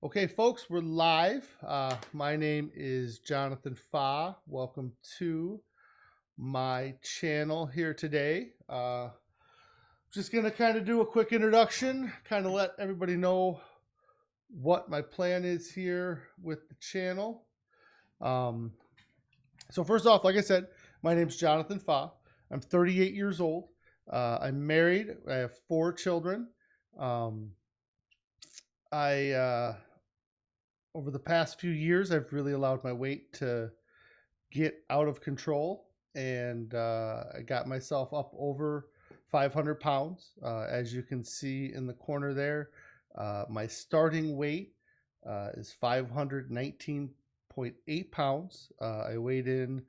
Okay, folks, we're live. My name is Jonathan Fa. Welcome to my channel here today. Just going to kind of do a quick introduction, kind of let everybody know what my plan is here with the channel. So first off, like I said, my name's Jonathan Fa. I'm 38 years old. I'm married. I have 4 children. Um, I Over the past few years, I've really allowed my weight to get out of control, and I got myself up over 500 pounds. As you can see in the corner there, my starting weight is 519.8 pounds. I weighed in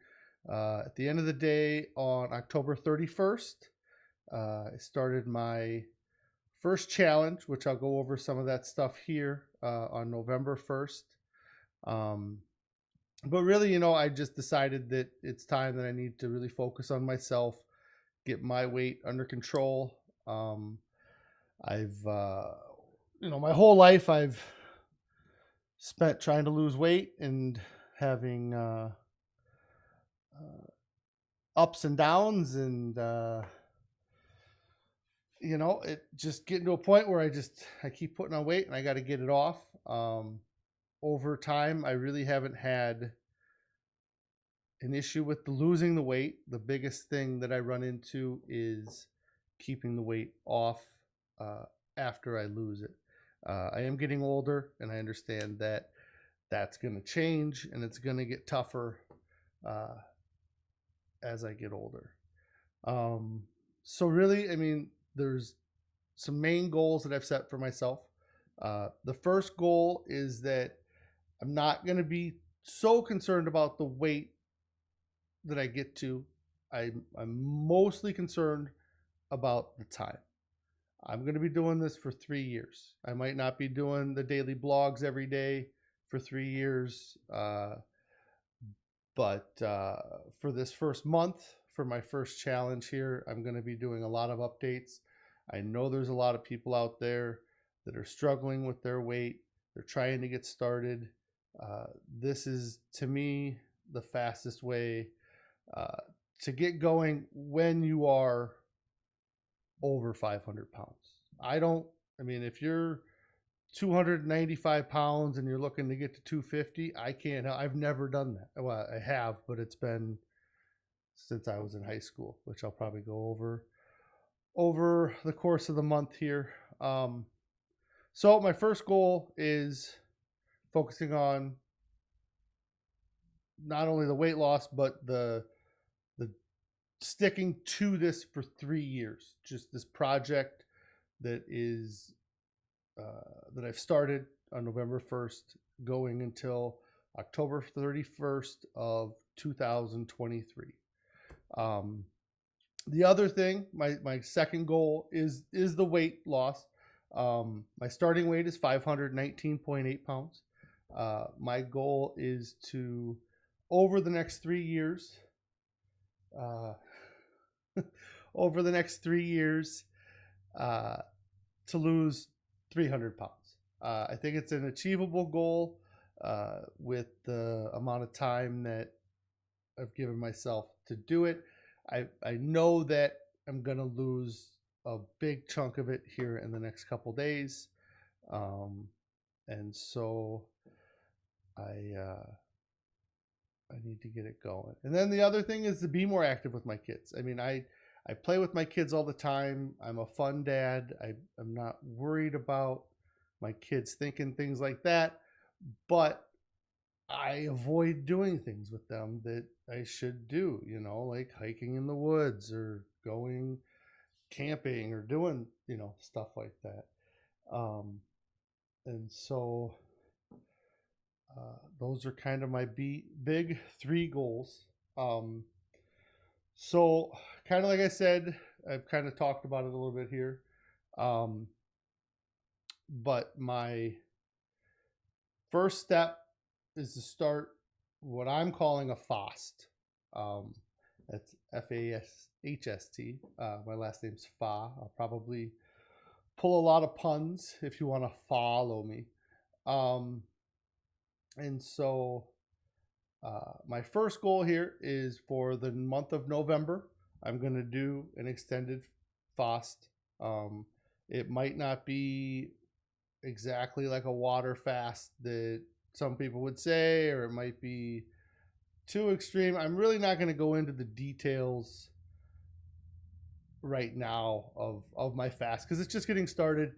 at the end of the day on October 31st. I started my first challenge, which I'll go over some of that stuff here on November 1st. Um, but really, I just decided that it's time that I need to really focus on myself, get my weight under control. My whole life I've spent trying to lose weight and having ups and downs, and it just getting to a point where I keep putting on weight and I got to get it off. Over time, I really haven't had an issue with losing the weight. The biggest thing that I run into is keeping the weight off after I lose it. I am getting older, and I understand that that's going to change and it's going to get tougher uh, as I get older. So really, I mean, there's some main goals that I've set for myself. The first goal is that I'm not going to be so concerned about the weight that I get to. I'm mostly concerned about the time. I'm going to be doing this for 3 years. I might not be doing the daily blogs every day for 3 years, but for this first month, for my first challenge here, I'm going to be doing a lot of updates. I know there's a lot of people out there that are struggling with their weight. They're trying to get started. This is, to me, the fastest way uh, to get going when you are over 500 pounds. I mean, if you're 295 pounds and you're looking to get to 250, I can't, I've never done that. Well, I have, but it's been since I was in high school, which I'll probably go over the course of the month here. So my first goal is focusing on not only the weight loss, but the sticking to this for 3 years. Just this project that is that I've started on November 1st, going until October 31st of 2023. Um, the other thing, my second goal is the weight loss. My starting weight is 519.8 pounds. My goal is to, over the next 3 years, uh, over the next 3 years, uh, to lose 300 pounds. I think it's an achievable goal with the amount of time that I've given myself to do it. I know that I'm going to lose a big chunk of it here in the next couple days. And so I, uh, I need to get it going. And then the other thing is to be more active with my kids. I mean, I play with my kids all the time. I'm a fun dad. I'm not worried about my kids thinking things like that, but I avoid doing things with them that I should do, like hiking in the woods or going camping or doing, stuff like that. Um, and so those are kind of my big 3 goals. Um, so, kind of like I said, I've kind of talked about it a little bit here. Um, but my first step is to start what I'm calling a FAST. That's FASHST. My last name's Fa. I'll probably pull a lot of puns if you want to follow me. And so my first goal here is for the month of November. I'm going to do an extended fast. It might not be exactly like a water fast that some people would say, or it might be too extreme. I'm really not going to go into the details right now of my fast because it's just getting started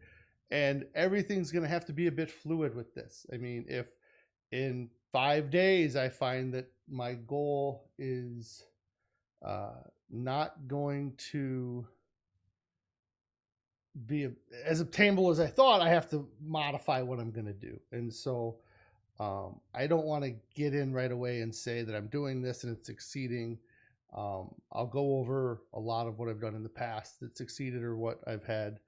and everything's going to have to be a bit fluid with this. I mean, if in 5 days I find that my goal is not going to be as obtainable as I thought, I have to modify what I'm going to do. And so I don't want to get in right away and say that I'm doing this and it's succeeding. I'll go over a lot of what I've done in the past that succeeded or what I've had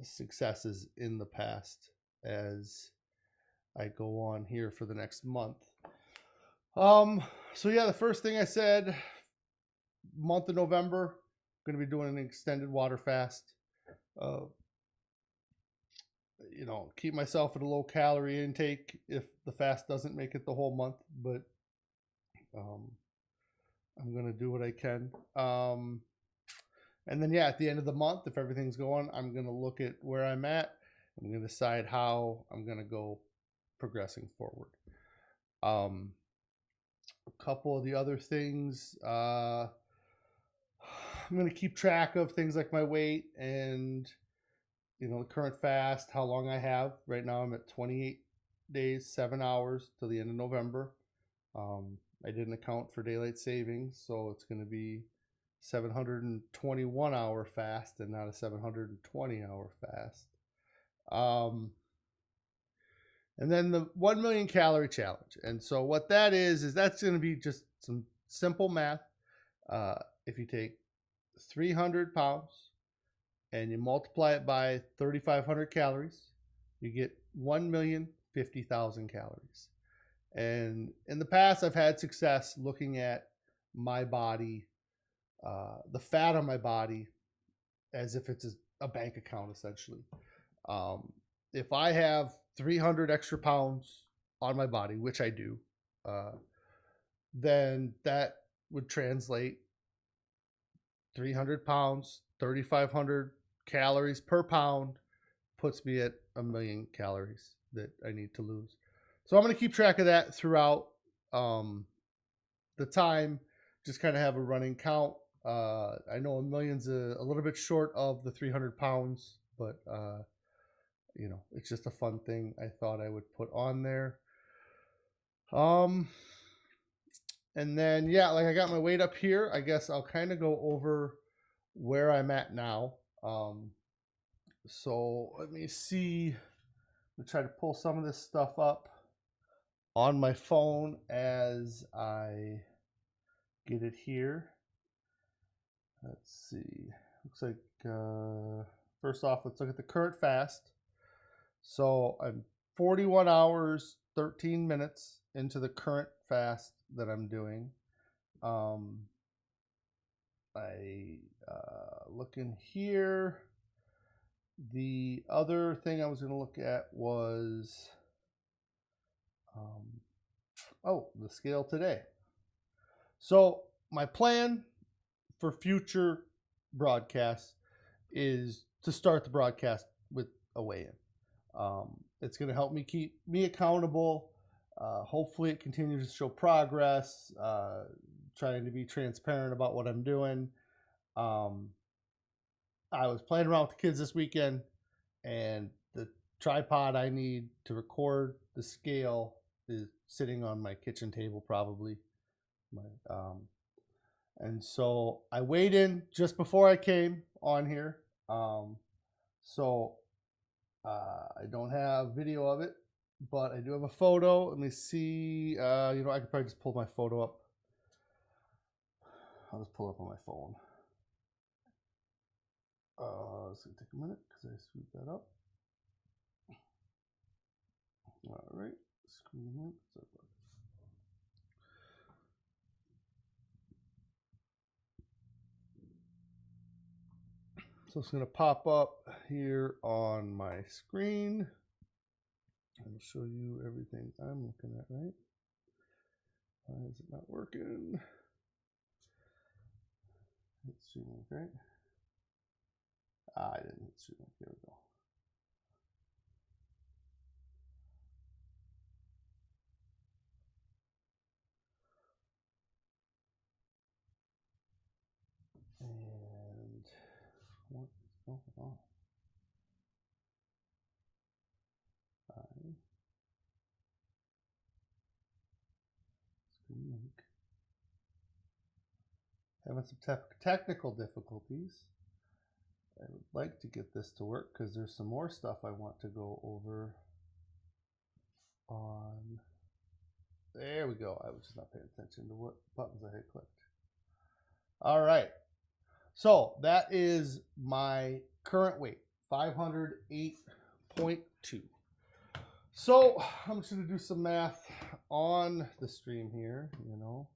successes in the past as I go on here for the next month. So yeah, the first thing I said, month of November, I'm going to be doing an extended water fast. Keep myself at a low calorie intake if the fast doesn't make it the whole month, but I'm going to do what I can. And then, yeah, at the end of the month, if everything's going, I'm going to look at where I'm at. I'm going to decide how I'm going to go progressing forward. A couple of the other things, I'm going to keep track of things like my weight and, the current fast, how long I have. Right now, I'm at 28 days, 7 hours till the end of November. I didn't account for daylight savings, so it's going to be 721 hour fast and not a 720 hour fast. And then the 1 million calorie challenge. And so what that is that's going to be just some simple math. If you take 300 pounds and you multiply it by 3,500 calories, you get 1,050,000 calories. And in the past, I've had success looking at my body, the fat on my body, as if it's a bank account, essentially. If I have 300 extra pounds on my body, which I do, then that would translate 300 pounds, 3,500 calories per pound, puts me at 1 million calories that I need to lose. So I'm going to keep track of that throughout the time, just kind of have a running count. I know 1 million's a little bit short of the 300 pounds, but it's just a fun thing I thought I would put on there. And then, yeah, like I got my weight up here. I guess I'll kind of go over where I'm at now. So let me see. I'm gonna try to pull some of this stuff up on my phone as I get it here. Let's see. Looks like first off, let's look at the current fast. So I'm 41 hours, 13 minutes into the current fast that I'm doing. I look in here. The other thing I was going to look at was the scale today. So my plan for future broadcasts is to start the broadcast with a weigh-in. It's going to help me keep me accountable. Hopefully it continues to show progress, trying to be transparent about what I'm doing. I was playing around with the kids this weekend, and the tripod I need to record the scale is sitting on my kitchen table, probably. And so I weighed in just before I came on here. So I don't have video of it, but I do have a photo. Let me see. I could probably just pull my photo up. I'll just pull it up on my phone. It's going to take a minute because I screwed that up. All right. Screen link. So it's going to pop up here on my screen. I'll show you everything I'm looking at, right? Why is it not working? Hit stream link, right? I didn't hit stream link. There we go. And what is going on? Screen link. Having some technical difficulties. I would like to get this to work because there's some more stuff I want to go over on. There we go. I was just not paying attention to what buttons I had clicked. All right. So that is my current weight, 508.2. So I'm just going to do some math on the stream here, you know.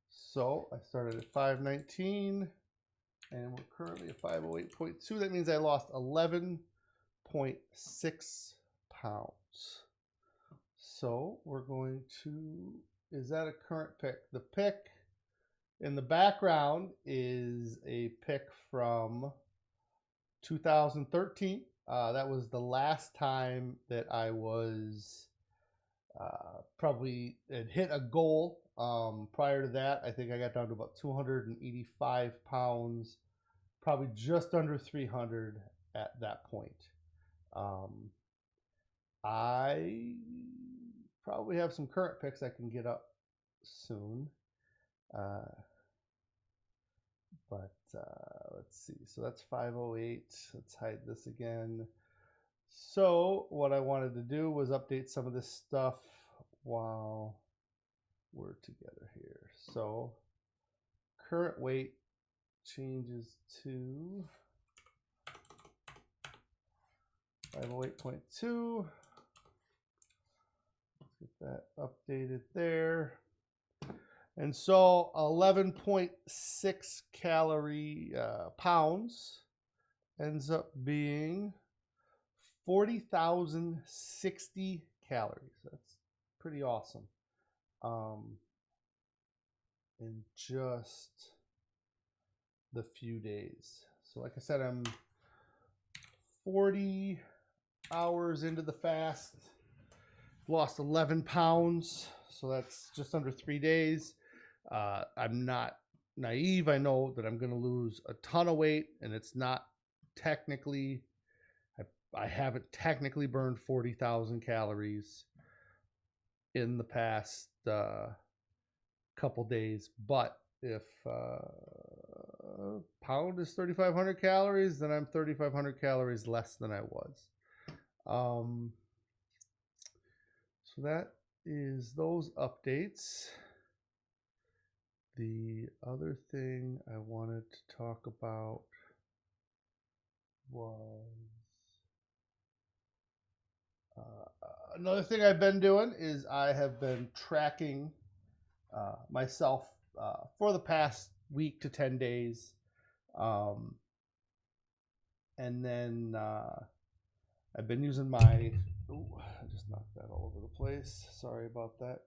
So I started at 519 and we're currently at 508.2. That means I lost 11.6 pounds. So we're going to, is that a current pick? The pick in the background is a pick from 2013. That was the last time that I was probably had hit a goal. Prior to that, I think I got down to about 285 pounds, probably just under 300 at that point. I probably have some current picks I can get up soon. But let's see. So that's 508. Let's hide this again. So what I wanted to do was update some of this stuff while we're together here. So current weight changes to 508.2. Let's get that updated there. And so 11.6 calorie pounds ends up being 40,060 calories. That's pretty awesome. In just the few days. So like I said, I'm 40 hours into the fast, lost 11 pounds. So that's just under 3 days. I'm not naive. I know that I'm going to lose a ton of weight, and it's not technically, I haven't technically burned 40,000 calories in the past couple days. But if pound is 3,500 calories, then I'm 3,500 calories less than I was. So that is those updates. The other thing I wanted to talk about was another thing I've been doing is I have been tracking myself for the past week to 10 days. And then I've been using my, I just knocked that all over the place. Sorry about that.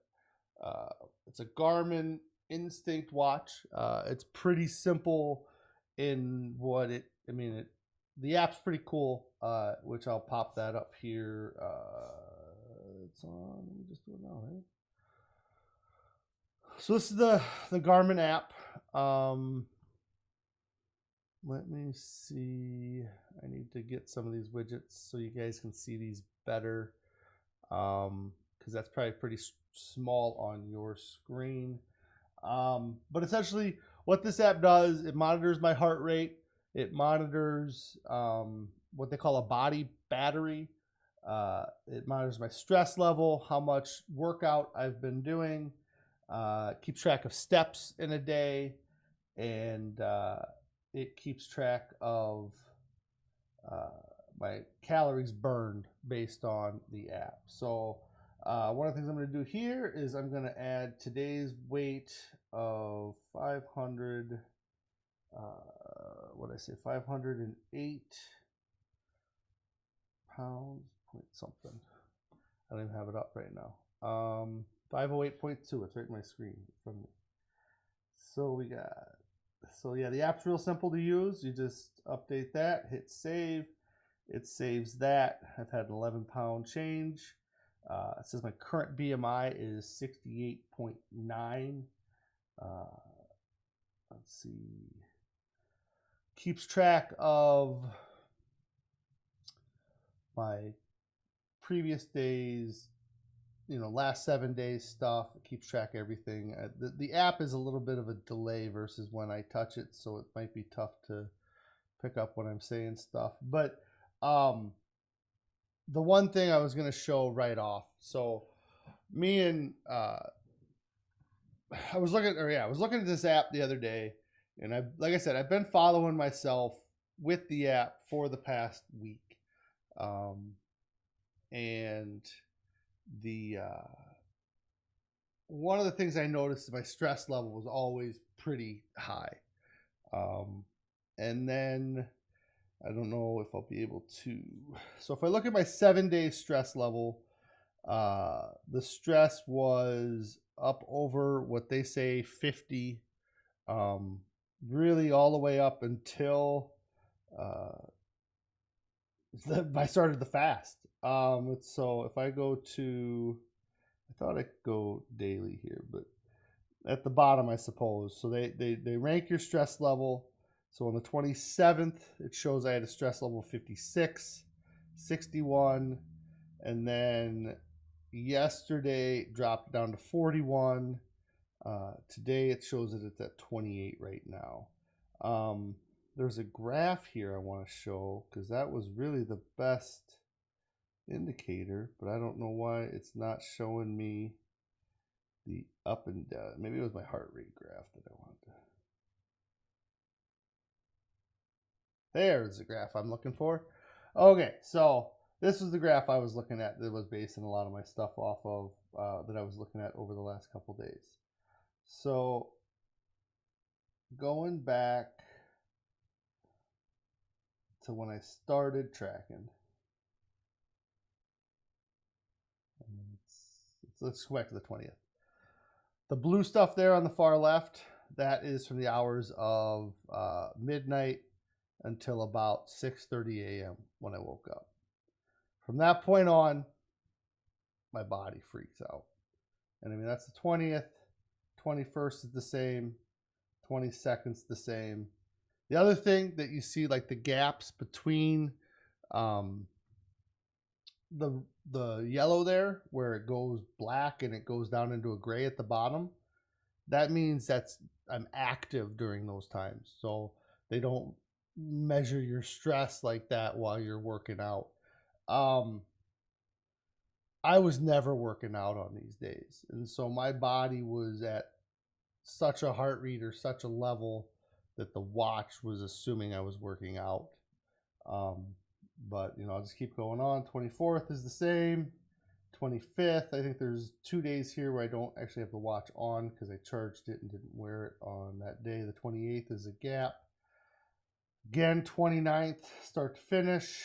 It's a Garmin Instinct watch. It's pretty simple in what it, I mean, the app's pretty cool, which I'll pop that up here. It's on, let me just do it now, right? So this is the Garmin app. Let me see. I need to get some of these widgets so you guys can see these better, because that's probably pretty small on your screen. But essentially what this app does, it monitors my heart rate. It monitors what they call a body battery. It monitors my stress level, how much workout I've been doing, keeps track of steps in a day, and it keeps track of my calories burned based on the app. So one of the things I'm going to do here is I'm going to add today's weight of 500, what did I say, 508 pounds, point something. I don't even have it up right now. 508.2. It's right in my screen from me. So we got. So yeah, the app's real simple to use. You just update that, hit save. It saves that. I've had an 11-pound change. It says my current BMI is 68.9. Let's see. Keeps track of my previous days, last 7 days stuff. It keeps track of everything. The app is a little bit of a delay versus when I touch it, so it might be tough to pick up when I'm saying stuff. But the one thing I was going to show right off. So me and I was looking at this app the other day, and like I said, I've been following myself with the app for the past week, and the one of the things I noticed is my stress level was always pretty high, and then I don't know if I'll be able to. So if I look at my 7-day stress level, the stress was up over what they say 50, really all the way up until I started the fast. So if I go to, I thought I could go daily here, but at the bottom, I suppose. So they rank your stress level. So on the 27th, it shows I had a stress level of 56, 61, and then yesterday it dropped down to 41. Today it shows that it's at 28 right now. There's a graph here I want to show because that was really the best indicator, but I don't know why it's not showing me the up and down. Maybe it was my heart rate graph that I wanted to. There's the graph I'm looking for. Okay, so this was the graph I was looking at that was basing a lot of my stuff off of that I was looking at over the last couple days. So going back to when I started tracking, let's go back to the 20th. The blue stuff there on the far left, that is from the hours of midnight until about 6:30 a.m. when I woke up. From that point on, my body freaks out. And I mean, that's the 20th, 21st is the same, 22nd is the same. The other thing that you see, like the gaps between the yellow there, where it goes black and it goes down into a gray at the bottom, that means I'm active during those times. So they don't measure your stress like that while you're working out. I was never working out on these days, and so my body was at such a heart rate or such a level that the watch was assuming I was working out. But I'll just keep going on. 24th is the same. 25th, I think there's 2 days here where I don't actually have the watch on because I charged it and didn't wear it on that day. The 28th is a gap. Again, 29th, start to finish.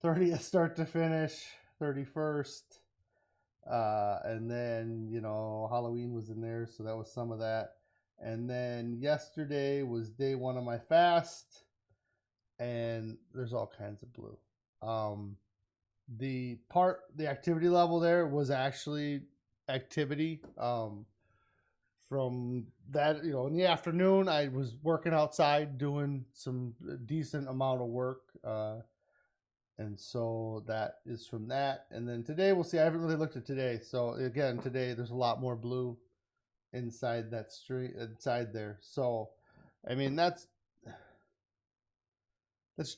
30th, start to finish. 31st. And then, Halloween was in there, so that was some of that. And then yesterday was day 1 of my fast, and there's all kinds of blue. The activity level there was actually activity. From that, in the afternoon, I was working outside doing some decent amount of work. And so that is from that. And then today, we'll see. I haven't really looked at today. So again, today there's a lot more blue inside that street, inside there. So, I mean, that's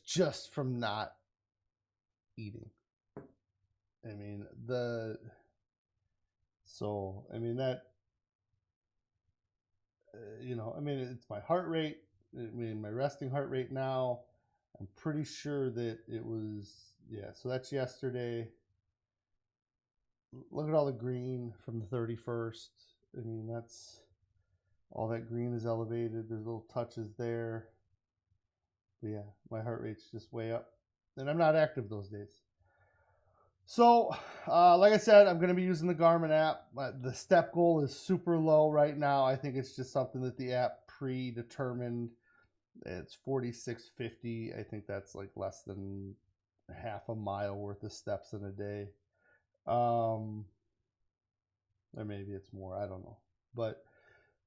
just from not eating. I mean, that, it's my heart rate. I mean, my resting heart rate now. I'm pretty sure that it was, so that's yesterday. Look at all the green from the 31st. I mean, that's all that green is elevated. There's little touches there. But yeah, my heart rate's just way up. and I'm not active those days. So, like I said, I'm going to be using the Garmin app. The step goal is super low right now. I think it's just something that the app predetermined. It's 4650. I think that's like less than half a mile worth of steps in a day. Or maybe it's more. I don't know. But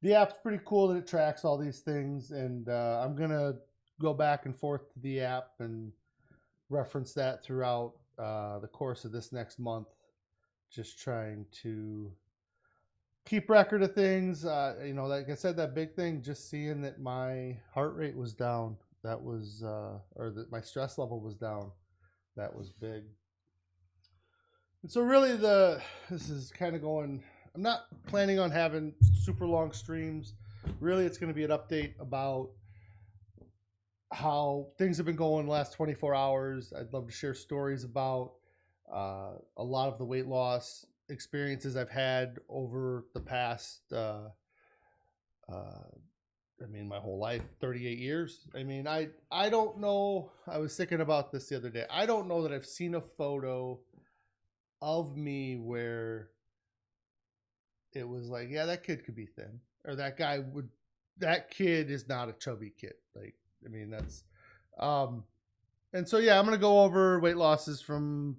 the app's pretty cool that it tracks all these things. And I'm going to go back and forth to the app and reference that throughout the course of this next month, just trying to keep record of things. Like I said, that big thing, just seeing that my heart rate was down, that was, or that my stress level was down, that was big. And so really this is kind of going, I'm not planning on having super long streams. Really, it's going to be an update about how things have been going the last 24 hours. I'd love to share stories about a lot of the weight loss experiences I've had over the past, my whole life, 38 years. I don't know. I was thinking about this the other day. I don't know that I've seen a photo of me where it was like, yeah, that kid could be thin, or that kid is not a chubby kid. That's, and so, yeah, I'm going to go over weight losses from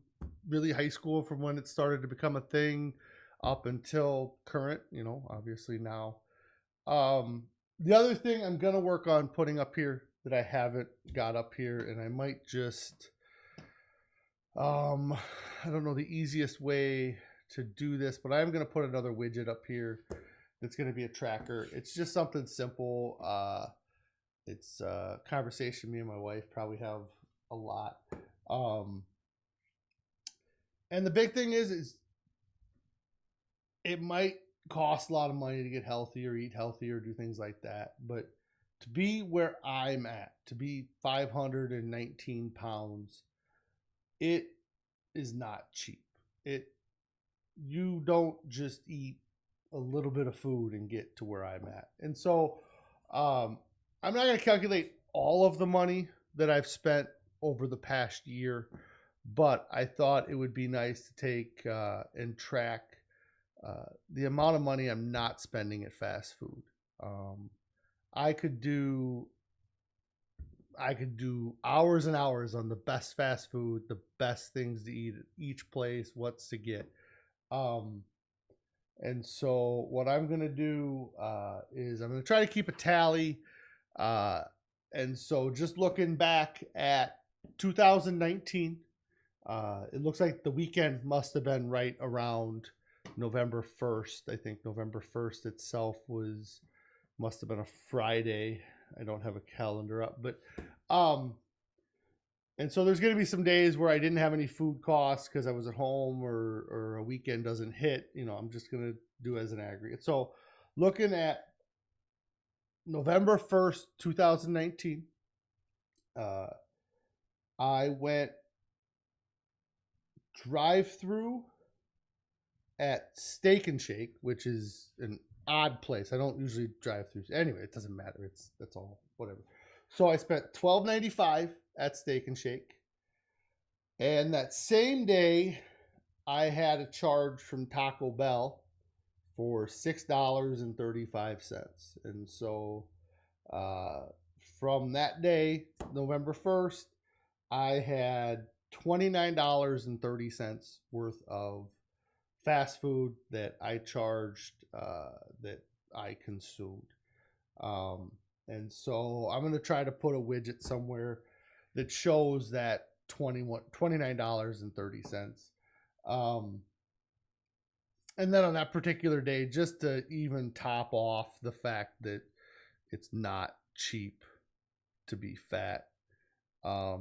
really high school, from when it started to become a thing up until current, obviously now. The other thing I'm going to work on putting up here that I haven't got up here, and I might just, I don't know the easiest way to do this, but I'm going to put another widget up here that's going to be a tracker. It's just something simple. It's a conversation me and my wife probably have a lot. And the big thing is it might cost a lot of money to get healthy or eat healthy or do things like that. But to be where I'm at, to be 519 pounds, it is not cheap. You don't just eat a little bit of food and get to where I'm at. And so, I'm not going to calculate all of the money that I've spent over the past year, but I thought it would be nice to take and track the amount of money I'm not spending at fast food. I could do hours and hours on the best fast food, the best things to eat at each place, what's to get. And so what I'm going to do is I'm going to try to keep a tally. And so just looking back at 2019, it looks like the weekend must have been right around November 1st. I think November 1st itself must have been a Friday. I don't have a calendar up, but and so there's going to be some days where I didn't have any food costs because I was at home, or a weekend doesn't hit. I'm just going to do as an aggregate. So looking at November 1st, 2019, I went drive-through at Steak and Shake, which is an odd place. I don't usually drive through. Anyway, it doesn't matter. That's all, whatever. So I spent $12.95 at Steak and Shake. And that same day, I had a charge from Taco Bell for $6.35. And so from that day, November 1st, I had $29.30 worth of fast food that I charged, that I consumed. And so I'm going to try to put a widget somewhere that shows that $29.30. And then on that particular day, just to even top off the fact that it's not cheap to be fat, I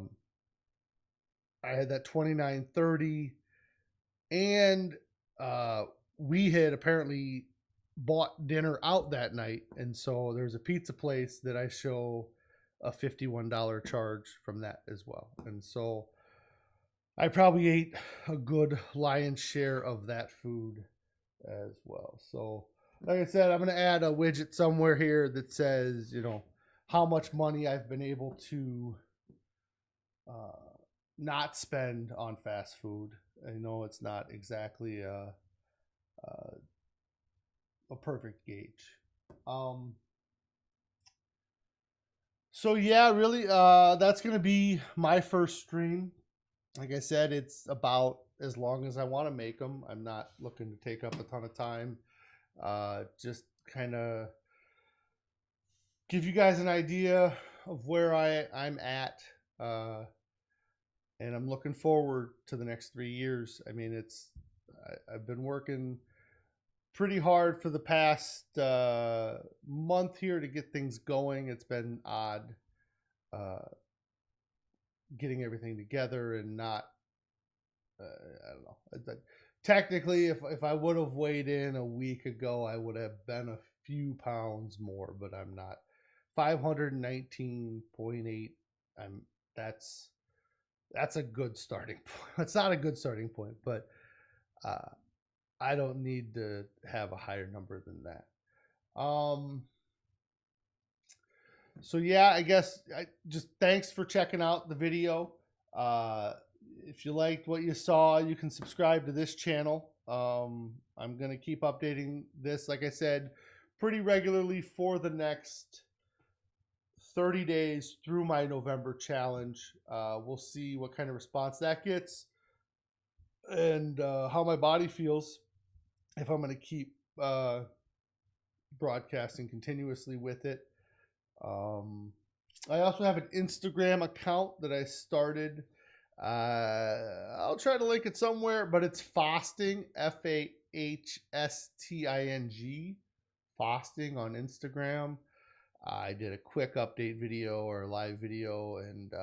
had that $29.30, and we had apparently bought dinner out that night, and so there's a pizza place that I show a $51 charge from that as well. And so I probably ate a good lion's share of that food as well. So like I said, I'm going to add a widget somewhere here that says, how much money I've been able to not spend on fast food. I know it's not exactly a perfect gauge. Um, so yeah, really, that's gonna be my first stream. Like I said, it's about as long as I want to make them. I'm not looking to take up a ton of time. Just kind of give you guys an idea of where I'm at, and I'm looking forward to the next 3 years. I mean, I've been working pretty hard for the past month here to get things going. It's been odd uh, getting everything together and not. I don't know. Technically, if I would have weighed in a week ago, I would have been a few pounds more, but I'm not. 519.8. I'm that's that's a good starting point. It's not a good starting point, but uh, I don't need to have a higher number than that. So yeah, I guess I just thanks for checking out the video. Uh, if you liked what you saw, you can subscribe to this channel. I'm gonna keep updating this, like I said, pretty regularly for the next 30 days through my November challenge. We'll see what kind of response that gets and how my body feels. If I'm gonna keep broadcasting continuously with it. I also have an Instagram account that I started. I'll try to link it somewhere, but it's Fahsting, Fahsting, Fahsting on Instagram. I did a quick update video or a live video, and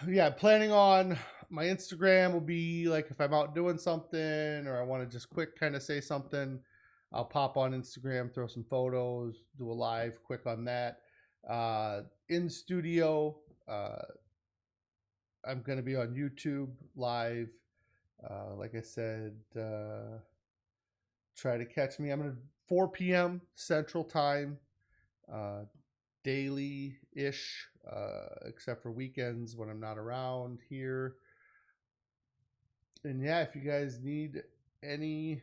yeah, planning on my Instagram will be like if I'm out doing something or I want to just quick kind of say something, I'll pop on Instagram, throw some photos, do a live quick on that. In studio, I'm going to be on YouTube live. Like I said, try to catch me. I'm going to 4 p.m. Central Time, uh, daily ish, except for weekends when I'm not around here. And yeah, if you guys need any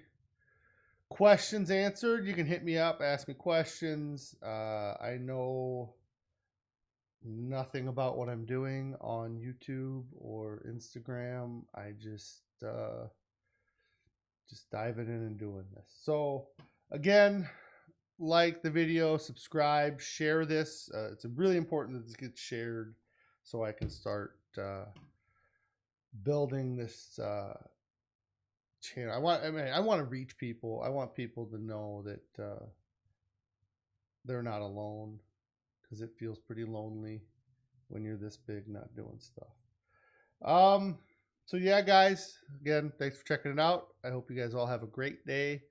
questions answered, you can hit me up, ask me questions. I know nothing about what I'm doing on YouTube or Instagram. I just diving in and doing this. So again, like the video, subscribe, share this. It's really important that this gets shared so I can start building this channel. I want to reach people. I want people to know that they're not alone, because it feels pretty lonely when you're this big not doing stuff. So yeah, guys, again, thanks for checking it out. I hope you guys all have a great day.